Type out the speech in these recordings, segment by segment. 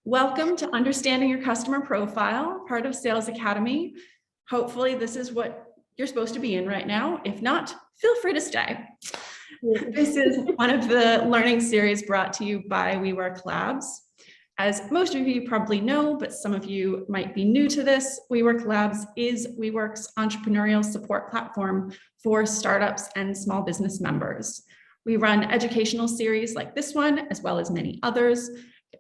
Welcome to Understanding Your Customer Profile, part of Sales Academy. Hopefully this is what you're supposed to be in right now. If not, feel free to stay. This is one of the learning series brought to you by WeWork Labs. As most of you probably know, but some of you might be new to this, WeWork Labs is WeWork's entrepreneurial support platform for startups and small business members. We run educational series like this one, as well as many others,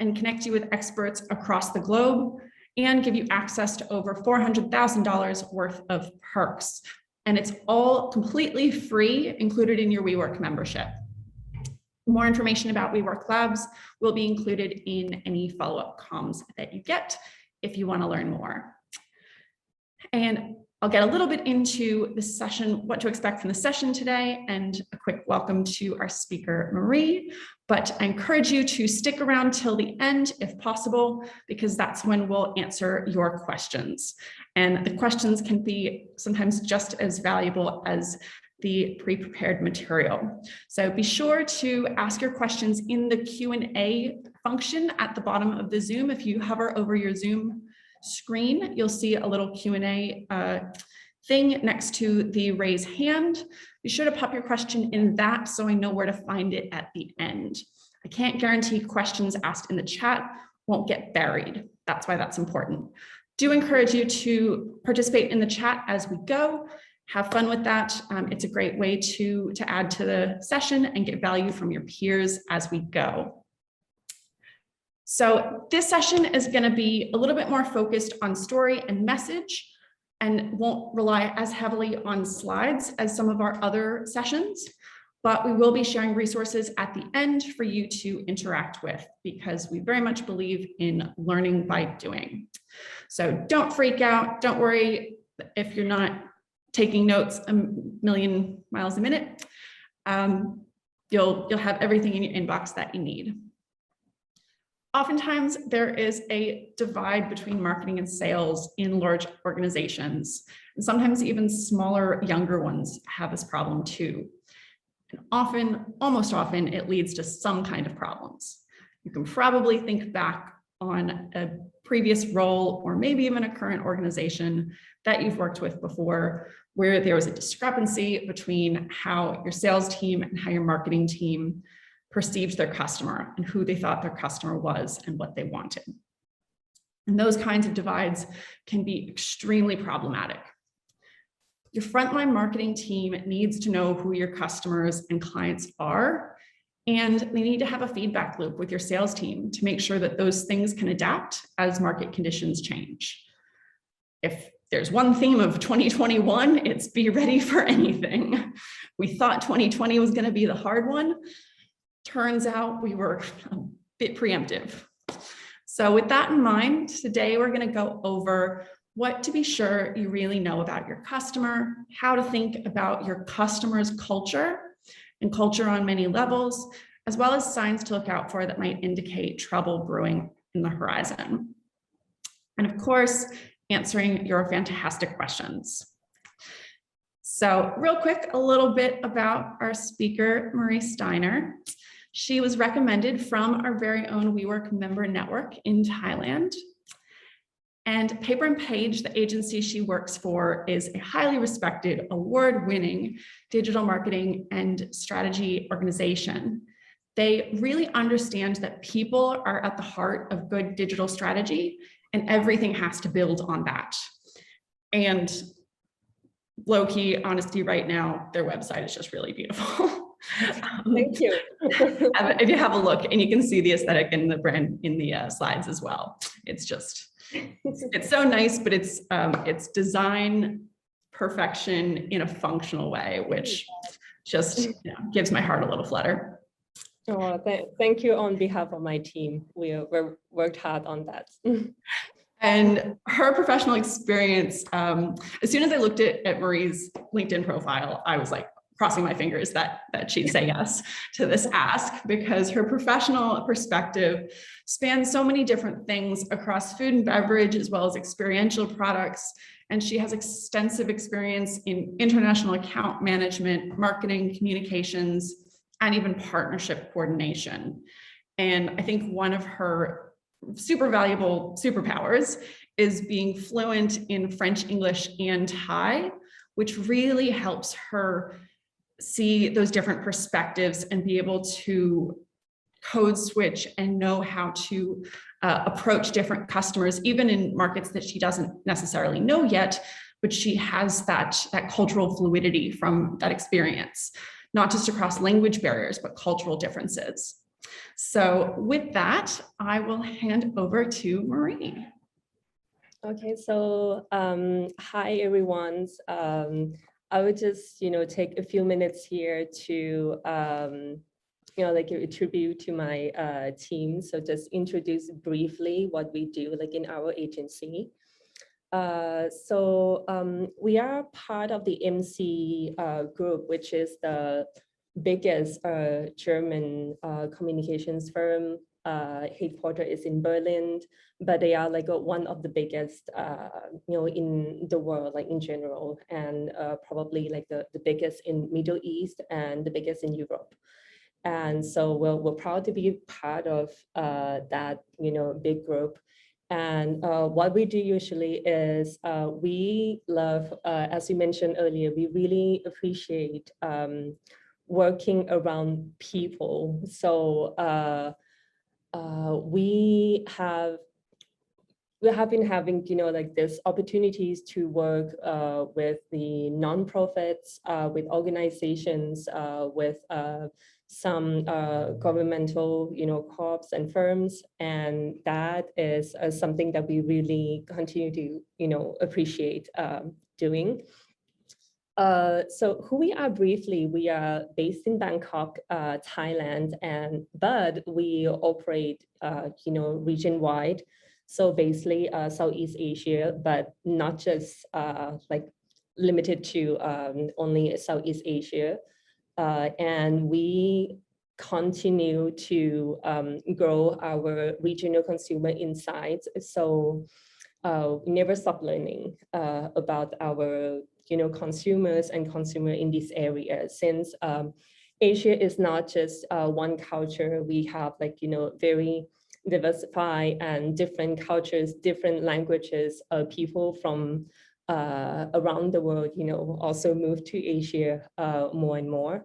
and connect you with experts across the globe and give you access to over $400,000 worth of perks. And it's all completely free, included in your WeWork membership. More information about WeWork Labs will be included in any follow-up comms that you get if you want to learn more. And I'll get a little bit into the session, what to expect from the session today, and a quick welcome to our speaker, Marie. But I encourage you to stick around till the end if possible, because that's when we'll answer your questions. And the questions can be sometimes just as valuable as the pre-prepared material. So be sure to ask your questions in the Q&A function at the bottom of the Zoom. If you hover over your Zoom screen, you'll see a little Q&A thing next to the raise hand. Be sure to pop your question in that so I know where to find it at the end. I can't guarantee questions asked in the chat won't get buried. That's why that's important. Do encourage you to participate in the chat as we go. Have fun with that. It's a great way to add to the session and get value from your peers as we go. So this session is going to be a little bit more focused on story and message and won't rely as heavily on slides as some of our other sessions, but we will be sharing resources at the end for you to interact with because we very much believe in learning by doing. So don't freak out. Don't worry if you're not taking notes a million miles a minute. You'll have everything in your inbox that you need. Oftentimes, there is a divide between marketing and sales in large organizations. And sometimes even smaller, younger ones have this problem too. And often, almost often, it leads to some kind of problems. You can probably think back on a previous role or maybe even a current organization that you've worked with before where there was a discrepancy between how your sales team and how your marketing team perceived their customer and who they thought their customer was and what they wanted. And those kinds of divides can be extremely problematic. Your frontline marketing team needs to know who your customers and clients are, and they need to have a feedback loop with your sales team to make sure that those things can adapt as market conditions change. If there's one theme of 2021, it's be ready for anything. We thought 2020 was going to be the hard one. Turns out we were a bit preemptive. So with that in mind, today we're going to go over what to be sure you really know about your customer, how to think about your customer's culture and culture on many levels, as well as signs to look out for that might indicate trouble brewing in the horizon. And of course, answering your fantastic questions. So real quick, a little bit about our speaker, Marie Steiner. She was recommended from our very own WeWork member network in Thailand. And Paper and Page, the agency she works for, is a highly respected, award-winning digital marketing and strategy organization. They really understand that people are at the heart of good digital strategy, and everything has to build on that. And low-key honesty right now, their website is just really beautiful. Thank you. If you have a look, and you can see the aesthetic and the brand in the slides as well. It's just, it's so nice, but it's design perfection in a functional way, which just gives my heart a little flutter. Oh, thank you on behalf of my team. We worked hard on that. And her professional experience, as soon as I looked at Marie's LinkedIn profile, I was like, crossing my fingers that she'd say yes to this ask, because her professional perspective spans so many different things across food and beverage, as well as experiential products. And she has extensive experience in international account management, marketing, communications, and even partnership coordination. And I think one of her super valuable superpowers is being fluent in French, English, and Thai, which really helps her see those different perspectives and be able to code switch and know how to approach different customers, even in markets that she doesn't necessarily know yet, but she has that cultural fluidity from that experience, not just across language barriers, but cultural differences. So with that, I will hand over to Marie. Okay, so hi everyone. I would just take a few minutes here to like a tribute to my team. So just introduce briefly what we do like in our agency. We are part of the MC group, which is the biggest German communications firm. Headquarter is in Berlin, but they are like one of the biggest, in the world, like in general, and probably like the biggest in Middle East and the biggest in Europe. And so we're proud to be part of that, big group. And what we do usually is we love, as you mentioned earlier, we really appreciate working around people. So we have been having, like this opportunities to work with the nonprofits, with organizations, with some governmental, corps and firms, and that is something that we really continue to, appreciate doing. So who we are briefly, we are based in Bangkok, Thailand, but we operate, region-wide. So basically Southeast Asia, but not just like limited to only Southeast Asia. And we continue to grow our regional consumer insights. So we never stop learning about our consumers and consumer in this area, since Asia is not just one culture. We have like, very diversified and different cultures, different languages, people from around the world, also move to Asia more and more.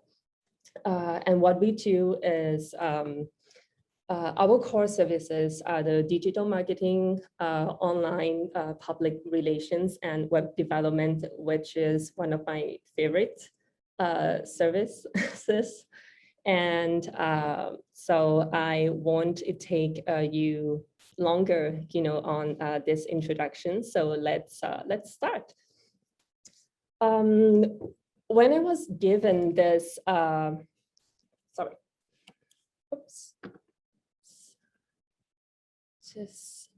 And what we do is our core services are the digital marketing, online public relations, and web development, which is one of my favorite services. And so I won't take you longer, on this introduction. So let's start. When I was given this, sorry, oops. Just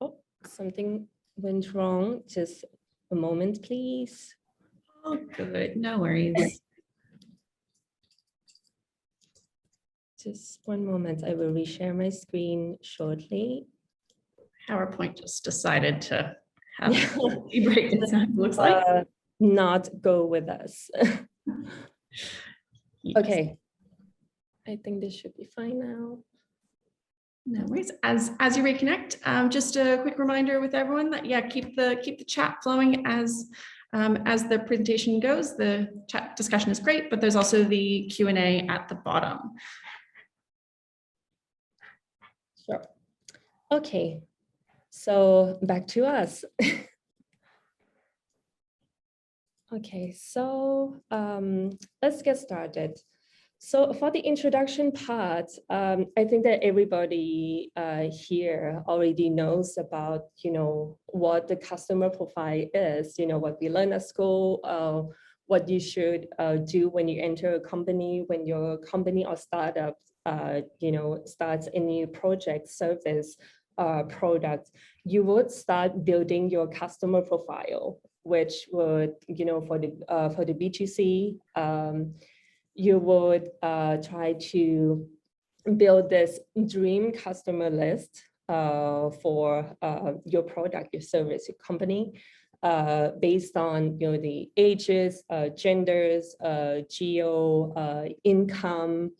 oh, something went wrong. Just a moment, please. Oh, good. No worries. Just one moment. I will reshare my screen shortly. PowerPoint just decided to have a break. It looks like not go with us. yes. Okay, I think this should be fine now. No worries. As you reconnect, just a quick reminder with everyone that keep the chat flowing as the presentation goes. The chat discussion is great, but there's also the Q&A at the bottom. Sure. Okay, so back to us. Okay, so let's get started. So for the introduction part, I think that everybody here already knows about, what the customer profile is, what we learn at school, what you should do when you enter a company, when your company or startup, starts a new project, service, product. You would start building your customer profile, which would, for the B2C, you would try to build this dream customer list for your product, your service, your company, based on the ages, genders, geo, income,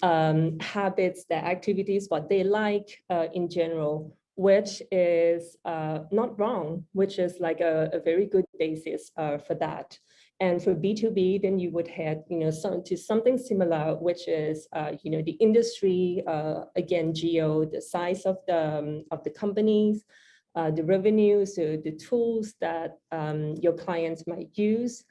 habits, their activities, what they like in general, which is not wrong, which is like a very good basis for that. And for B2B, then you would head, to something similar, which is, the industry, again, geo, the size of the companies, the revenues, the tools that your clients might use,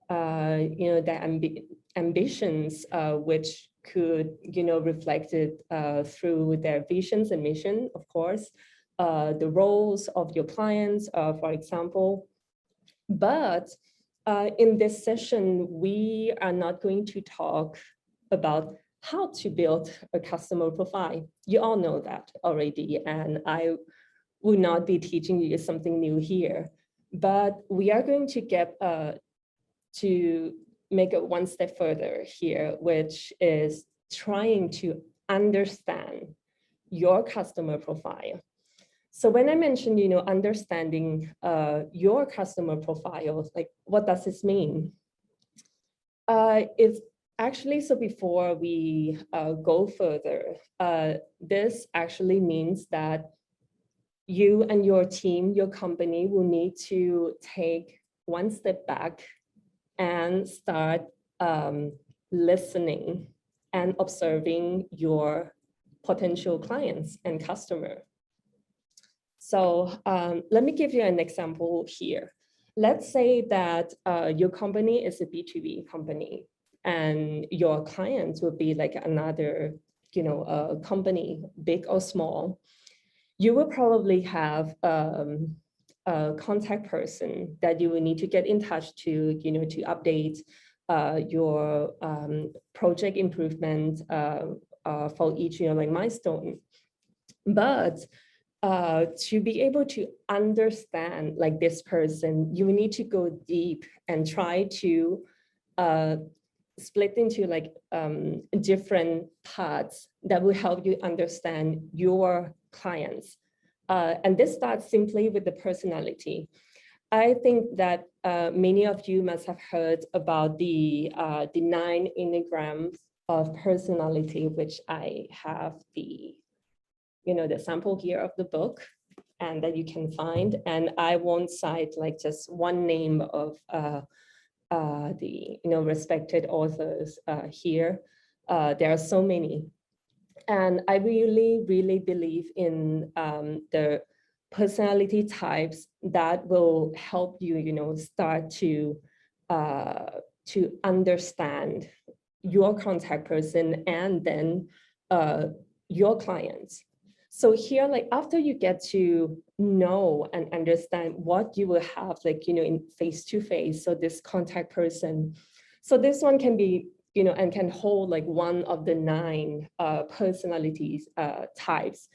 the ambitions, which could, reflected through their visions and mission, of course, the roles of your clients, for example. But in this session, we are not going to talk about how to build a customer profile. You all know that already, and I will not be teaching you something new here. But we are going to get to make it one step further here, which is trying to understand your customer profile. So when I mentioned, understanding your customer profile, like what does this mean? It's actually, so before we go further, this actually means that you and your team, your company will need to take one step back and start listening and observing your potential clients and customer. So let me give you an example here. Let's say that your company is a B2B company and your clients would be like another, company, big or small. You will probably have a contact person that you will need to get in touch to, to update your project improvement for each, milestone. But to be able to understand like this person, you need to go deep and try to split into like different parts that will help you understand your clients. And this starts simply with the personality. I think that many of you must have heard about the 9 Enneagrams of personality, which I have the sample here of the book and that you can find. And I won't cite like just one name of the respected authors here. There are so many. And I really, really believe in the personality types that will help you, start to understand your contact person and then your clients. So here, like after you get to know and understand what you will have, like, in face-to-face, so this contact person. So this one can be, and can hold like one of the 9 personalities types,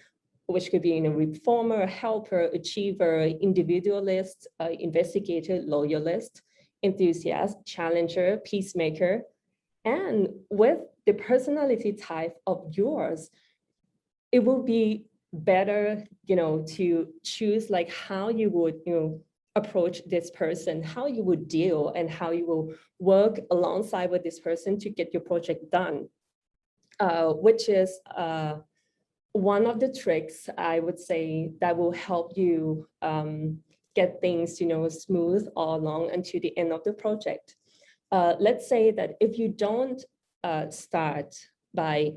which could be, reformer, helper, achiever, individualist, investigator, loyalist, enthusiast, challenger, peacemaker. And with the personality type of yours, it will be better, to choose like how you would, approach this person, how you would deal and how you will work alongside with this person to get your project done, which is one of the tricks I would say that will help you get things, smooth all along until the end of the project. Let's say that if you don't start by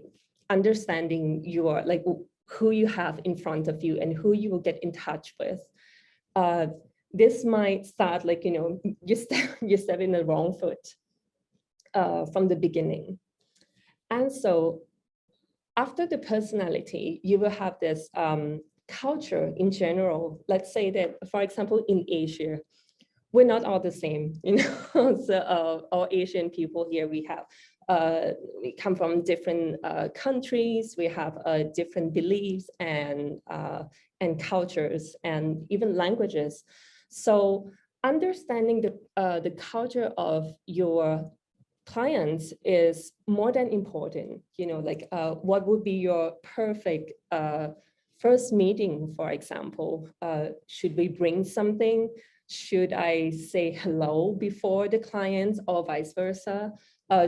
understanding your, like, who you have in front of you and who you will get in touch with, this might start like, you step in the wrong foot from the beginning. And so after the personality, you will have this culture in general. Let's say that, for example, in Asia, we're not all the same, so all Asian people here, we come from different countries, we have different beliefs and cultures and even languages. So understanding the culture of your clients is more than important, like what would be your perfect first meeting, for example, should we bring something? Should I say hello before the client or vice versa?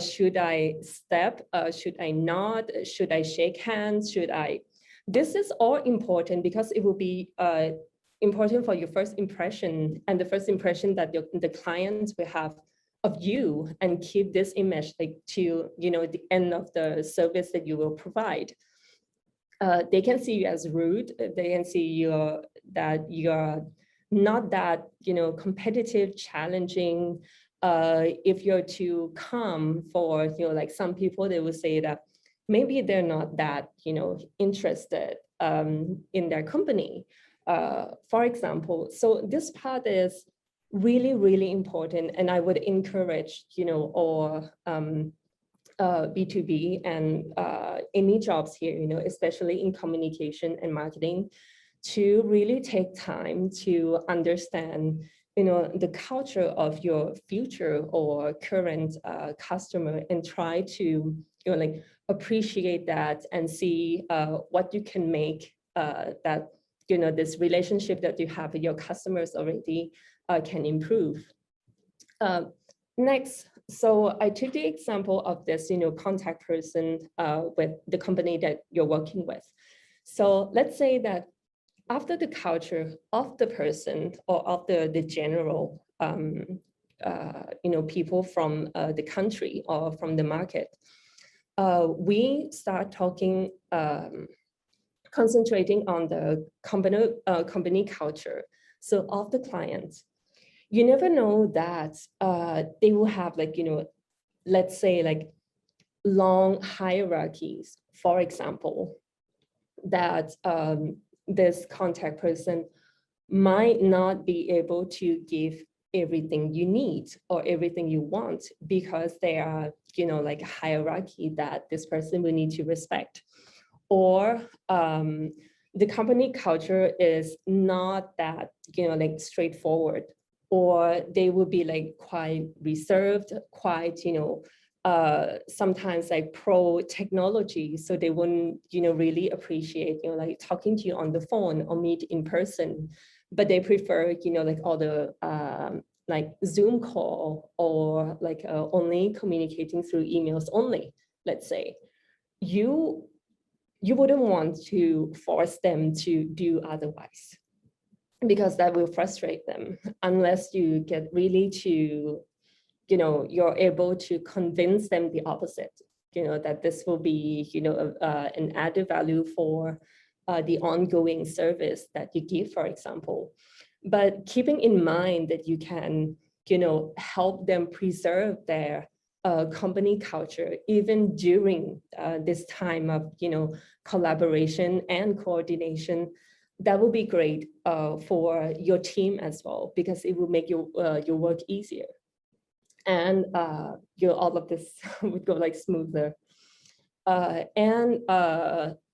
Should I step? Should I nod? Should I shake hands? This is all important because it will be important for your first impression and the first impression that the clients will have of you, and keep this image like to the end of the service that you will provide. They can see you as rude. They can see that you're not that competitive, challenging. If you're too calm for like some people, they will say that maybe they're not that interested in their company, for example. So this part is really, really important, and I would encourage or B2B and any jobs here, especially in communication and marketing, to really take time to understand, the culture of your future or current customer, and try to, like appreciate that and see what you can make that, this relationship that you have with your customers already can improve. Next, so I took the example of this, contact person with the company that you're working with. So let's say that after the culture of the person or of the general, people from the country or from the market, we start talking, concentrating on the company culture. So of the clients, you never know that they will have like, let's say like long hierarchies, for example, that this contact person might not be able to give everything you need or everything you want, because they are, like a hierarchy that this person will need to respect. Or the company culture is not that, like straightforward, or they will be like quite reserved, quite, sometimes like pro technology. So they wouldn't, really appreciate, like talking to you on the phone or meet in person, but they prefer, like all the like Zoom call, or like only communicating through emails only, let's say. You wouldn't want to force them to do otherwise, because that will frustrate them, unless you get really to, you're able to convince them the opposite, that this will be, an added value for the ongoing service that you give, for example. But keeping in mind that you can, help them preserve their company culture, even during this time of, collaboration and coordination, that will be great for your team as well, because it will make your work easier. And all of this would go like smoother. And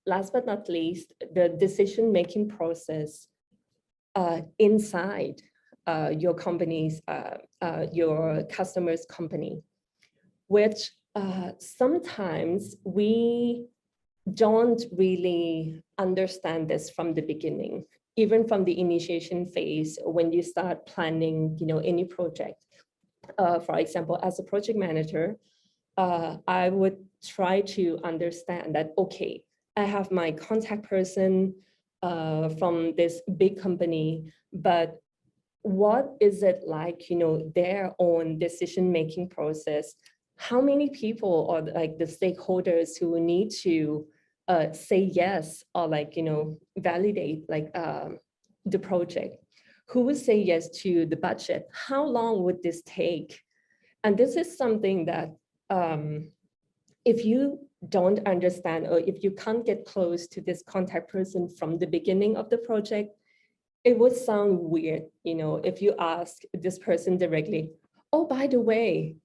last but not least, the decision-making process inside your company's, your customer's company, which sometimes we don't really understand this from the beginning, even from the initiation phase, when you start planning, any project. For example, as a project manager, I would try to understand that, okay, I have my contact person from this big company, but what is it like, their own decision-making process? How many people or like the stakeholders who need to say yes, or like, validate like the project? Who would say yes to the budget? How long would this take? And this is something that if you don't understand, or if you can't get close to this contact person from the beginning of the project, it would sound weird, if you ask this person directly, oh, by the way,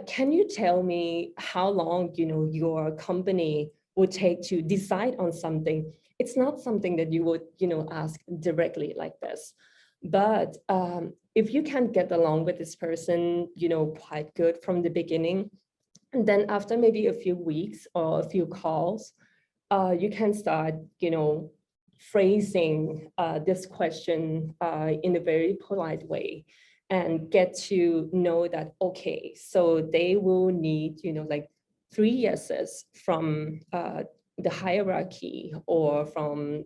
can you tell me how long, your company would take to decide on something? It's not something that you would, ask directly like this. But if you can get along with this person, quite good from the beginning, and then after maybe a few weeks or a few calls, you can start, phrasing this question in a very polite way and get to know that, okay, so they will need, like 3 yeses from the hierarchy or from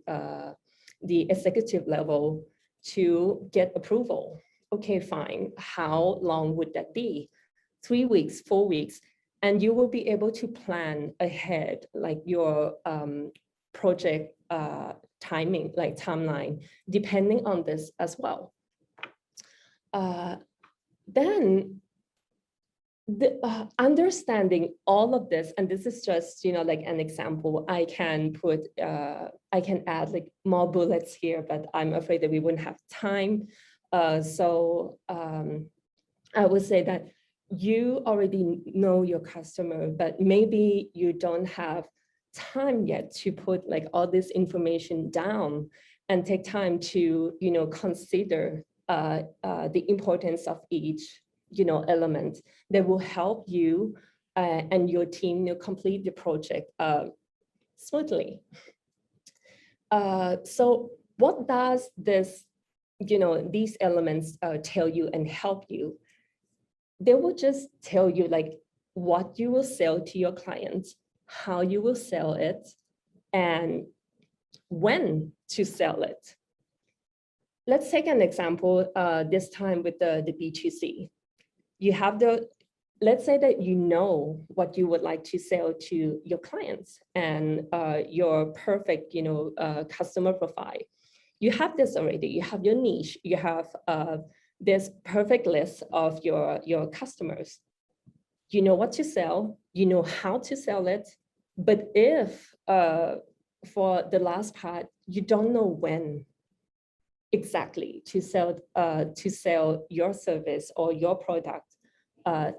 the executive level to get approval. Okay, fine. How long would that be? 3 weeks, 4 weeks, and you will be able to plan ahead, like your project timing, like timeline, depending on this as well. Then understanding all of this, and this is just, like an example, I can add like more bullets here, but I'm afraid that we wouldn't have time. So I would say that you already know your customer, but maybe you don't have time yet to put like all this information down and take time to, consider the importance of each, element that will help you and your team, complete the project smoothly. So what does this, these elements tell you and help you? They will just tell you like what you will sell to your clients, how you will sell it, and when to sell it. Let's take an example this time with the B2C. You have let's say that you know what you would like to sell to your clients and your perfect, customer profile. You have this already, you have your niche, you have this perfect list of your customers. You know what to sell, you know how to sell it, but if for the last part, you don't know when exactly to sell your service or your product,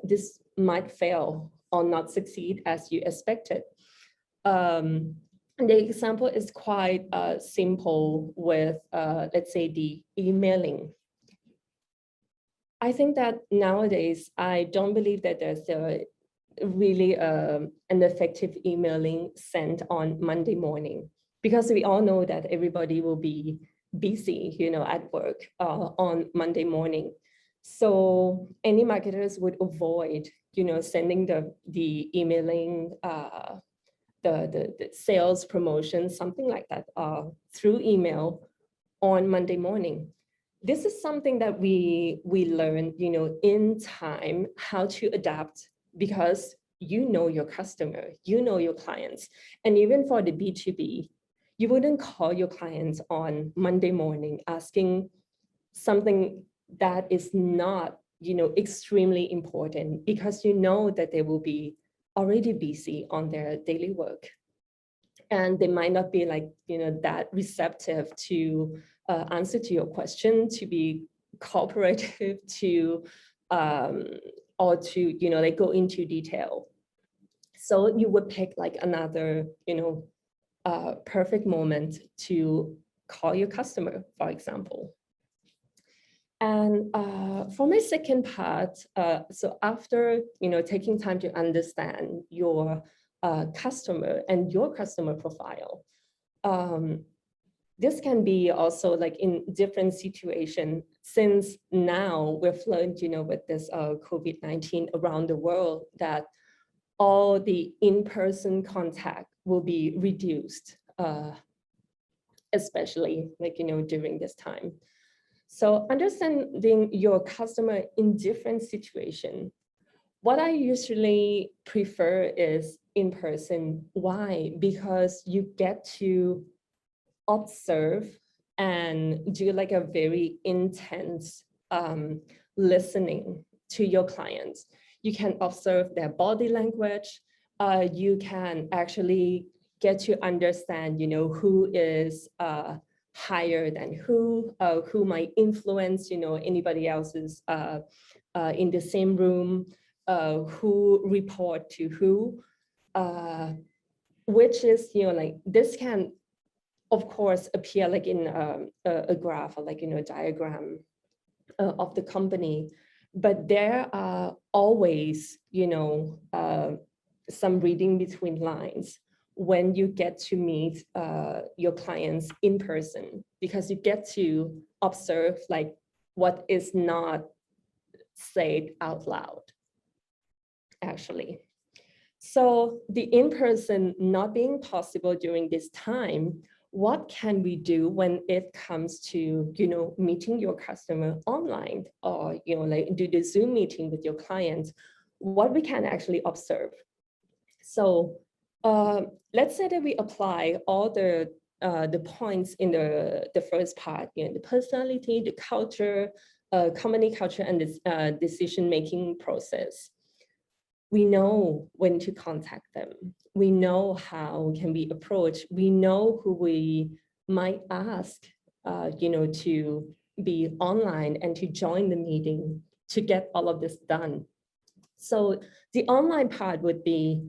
this might fail or not succeed as you expected. The example is quite simple with, let's say, the emailing. I think that nowadays, I don't believe that there's really an effective emailing sent on Monday morning, because we all know that everybody will be busy, at work on Monday morning. So any marketers would avoid, sending the emailing, the sales promotion, something like that, through email on Monday morning. This is something that we learn, in time, how to adapt, because you know your customer, you know your clients. And even for the B2B, you wouldn't call your clients on Monday morning asking something that is not, extremely important, because you know that they will be already busy on their daily work. And they might not be like, that receptive to answer to your question, to be cooperative, to or to, like go into detail. So you would pick like another, perfect moment to call your customer, for example. And for my second part, so after, taking time to understand your customer and your customer profile, this can be also like in different situations, since now we've learned, with this COVID-19 around the world, that all the in-person contact will be reduced, especially like, during this time. So understanding your customer in different situations, what I usually prefer is in person. Why? Because you get to observe and do like a very intense listening to your clients. You can observe their body language. You can actually get to understand, who is higher than who might influence, anybody else's in the same room, who report to who, which is, like this can, of course, appear like in a graph or like, a diagram of the company, but there are always, some reading between lines. when you get to meet your clients in person, because you get to observe like what is not said out loud, actually. So the in-person not being possible during this time, what can we do when it comes to, meeting your customer online, or, like do the Zoom meeting with your clients, what we can actually observe? So let's say that we apply all the points in the first part, the personality, the culture, company culture, and this decision-making process. We know when to contact them. We know how can we approach. We know who we might ask, to be online and to join the meeting to get all of this done. So the online part would be,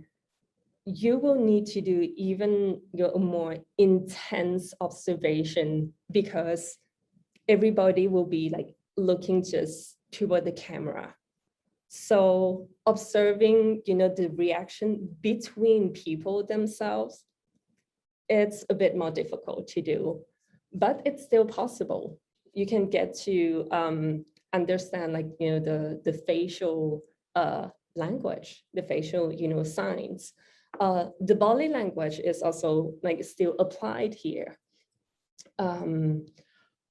you will need to do even your more intense observation, because everybody will be like looking just toward the camera. So observing, the reaction between people themselves, it's a bit more difficult to do, but it's still possible. You can get to understand, like, the facial language, the facial, signs. The body language is also like still applied here.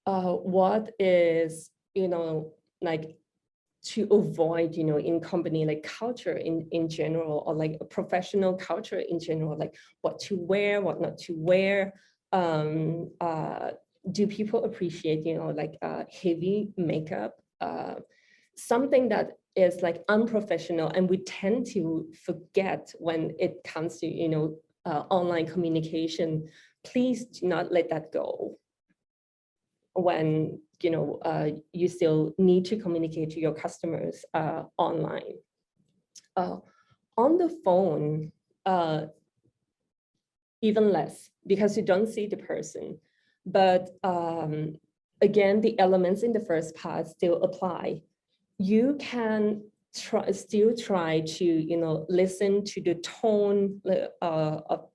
What is, like, to avoid, in company like culture in general, or like a professional culture in general, like what to wear, what not to wear. Do people appreciate, like heavy makeup? Something that is like unprofessional, and we tend to forget when it comes to, online communication. Please do not let that go when you still need to communicate to your customers online. On the phone, even less, because you don't see the person. But again, the elements in the first part still apply. You can still try to listen to the tone of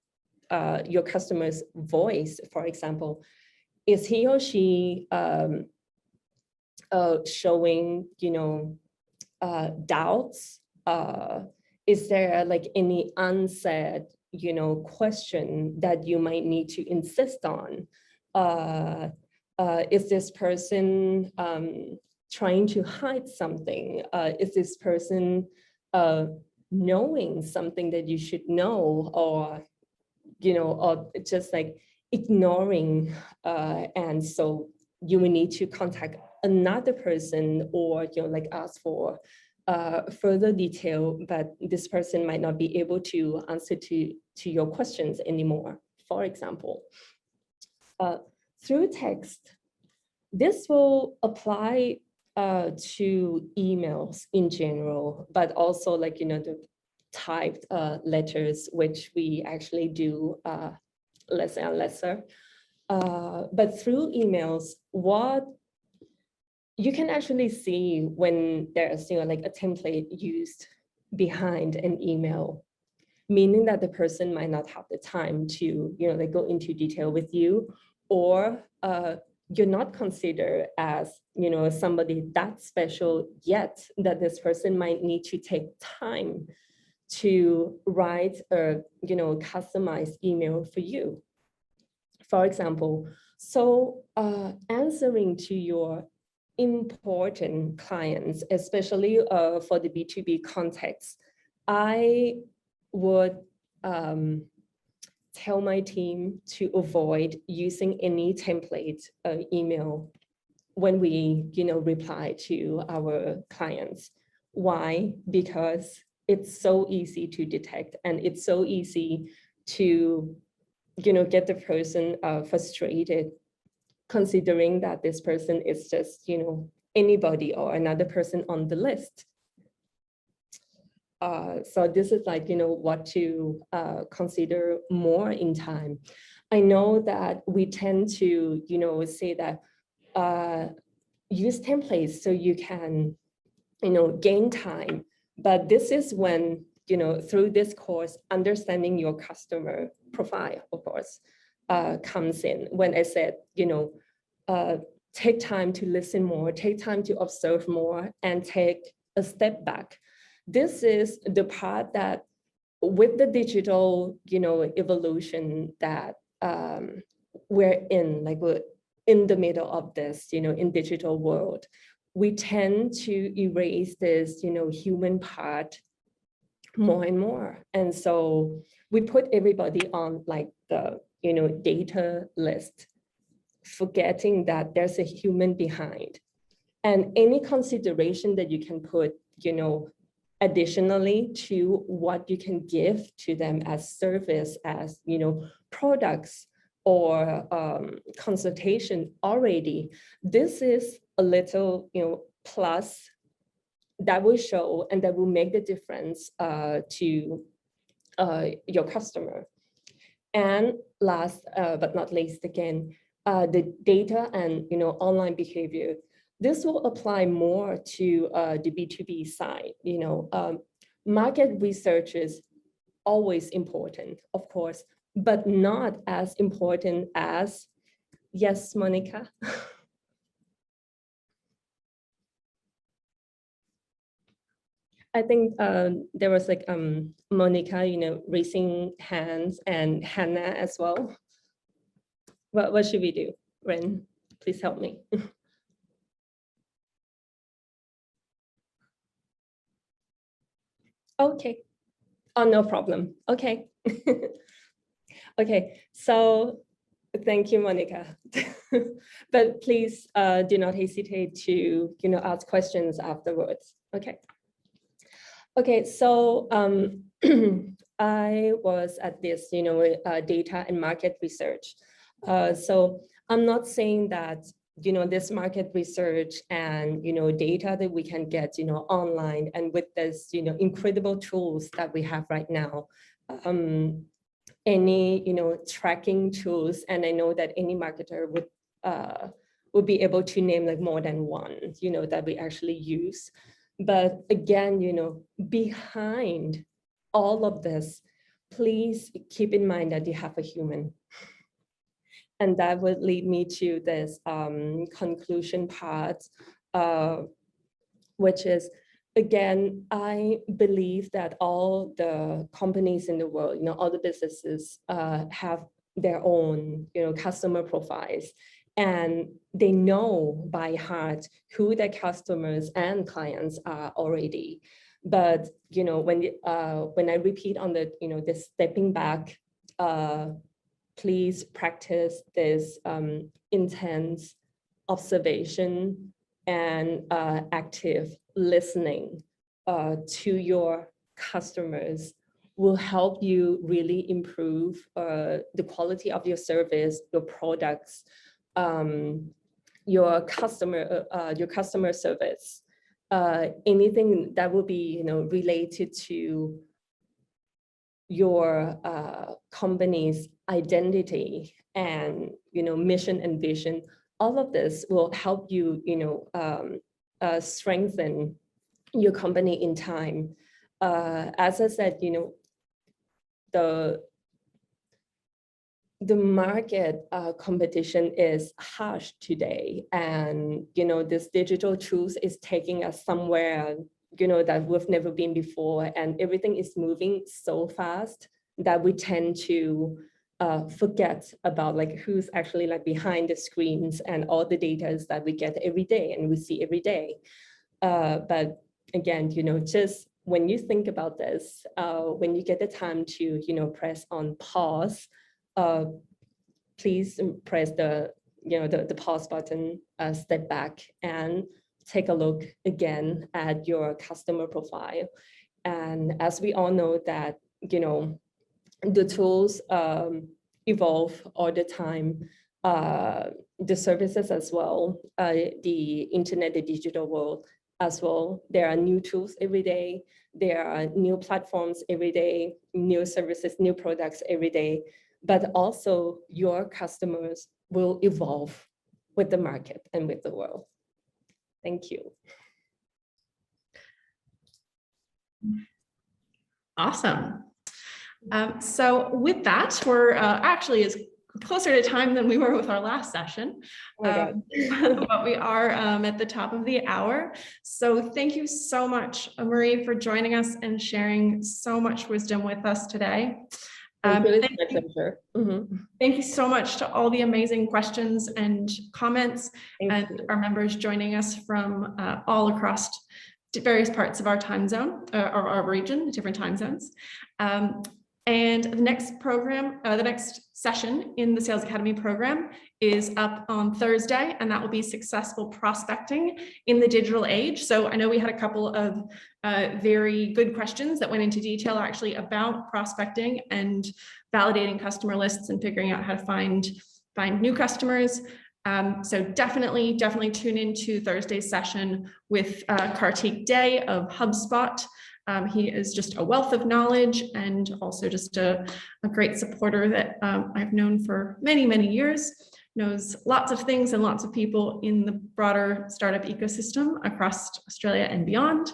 your customer's voice. For example, is he or she showing, doubts? Is there like any unsaid, question that you might need to insist on? Is this person trying to hide something? Is this person knowing something that you should know, or, or just like ignoring, and so you will need to contact another person, or like ask for further detail, but this person might not be able to answer to your questions anymore, for example. Through text, this will apply to emails in general, but also like the typed letters, which we actually do less and lesser. But through emails, what you can actually see when there's like a template used behind an email, meaning that the person might not have the time to like go into detail with you, or you're not considered as somebody that special yet, that this person might need to take time to write a customized email for you, for example. So answering to your important clients, especially for the B2B context, I would tell my team to avoid using any template email when we reply to our clients. Why? Because it's so easy to detect, and it's so easy to get the person frustrated, considering that this person is just anybody or another person on the list. So this is like what to consider more in time. I know that we tend to say that use templates so you can gain time, but this is when through this course, understanding your customer profile, of course, comes in. When I said, take time to listen more, take time to observe more, and take a step back. This is the part that with the digital, evolution that we're in, like we're in the middle of this, in digital world, we tend to erase this, human part more and more. And so we put everybody on like the, data list, forgetting that there's a human behind. And any consideration that you can put, additionally to what you can give to them as service, as, products or consultation already, this is a little, plus that will show and that will make the difference to your customer. And last but not least, again, the data and online behavior. This will apply more to the B2B side. Market research is always important, of course, but not as important as, yes, Monica. I think there was like Monica, raising hands, and Hannah as well. What should we do? Ren, please help me. Okay. Oh, no problem. Okay. Okay. So thank you, Monica. But please do not hesitate to, ask questions afterwards. Okay. Okay. So I was at this, data and market research. So I'm not saying that this market research and data that we can get online, and with this incredible tools that we have right now, any tracking tools, and I know that any marketer would be able to name like more than one that we actually use. But again, behind all of this, please keep in mind that you have a human. And that would lead me to this conclusion part, which is, again, I believe that all the companies in the world, all the businesses have their own, customer profiles, and they know by heart who their customers and clients are already. But when I repeat on the, this stepping back, please practice this intense observation and active listening to your customers will help you really improve the quality of your service, your products, your customer service, anything that will be related to your company's identity and mission and vision. All of this will help you strengthen your company in time. As I said, the market competition is harsh today, and this digital tools is taking us somewhere that we've never been before, and everything is moving so fast that we tend to forget about like who's actually like behind the screens and all the data that we get every day and we see every day. But again, just when you think about this, when you get the time to press on pause, please press the the pause button, step back and take a look again at your customer profile. And as we all know that, the tools evolve all the time, the services as well, the internet, the digital world as well. There are new tools every day. There are new platforms every day, new services, new products every day, but also your customers will evolve with the market and with the world. Thank you. Awesome. So with that, we're actually is closer to time than we were with our last session. Oh my God. But we are at the top of the hour. So thank you so much, Marie, for joining us and sharing so much wisdom with us today. It's my pleasure. Thank you so much to all the amazing questions and comments Thank and you. our members joining us from all across various parts of our time zone or our region, different time zones. And the next program, the next session in the Sales Academy program is up on Thursday, and that will be successful prospecting in the digital age. So I know we had a couple of very good questions that went into detail actually about prospecting and validating customer lists and figuring out how to find new customers. So definitely tune into Thursday's session with Kartik Day of HubSpot. He is just a wealth of knowledge and also just a great supporter that I've known for many, many years, knows lots of things and lots of people in the broader startup ecosystem across Australia and beyond.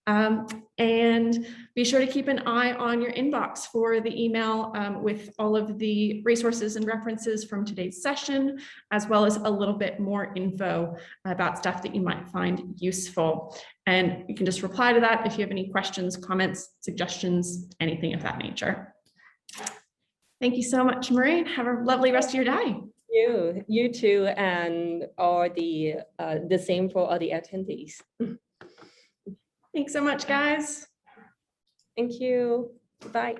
And be sure to keep an eye on your inbox for the email with all of the resources and references from today's session, as well as a little bit more info about stuff that you might find useful. And you can just reply to that if you have any questions, comments, suggestions, anything of that nature. Thank you so much, Marie. Have a lovely rest of your day. You too, and all the same for all the attendees. Thanks so much, guys. Thank you. Bye.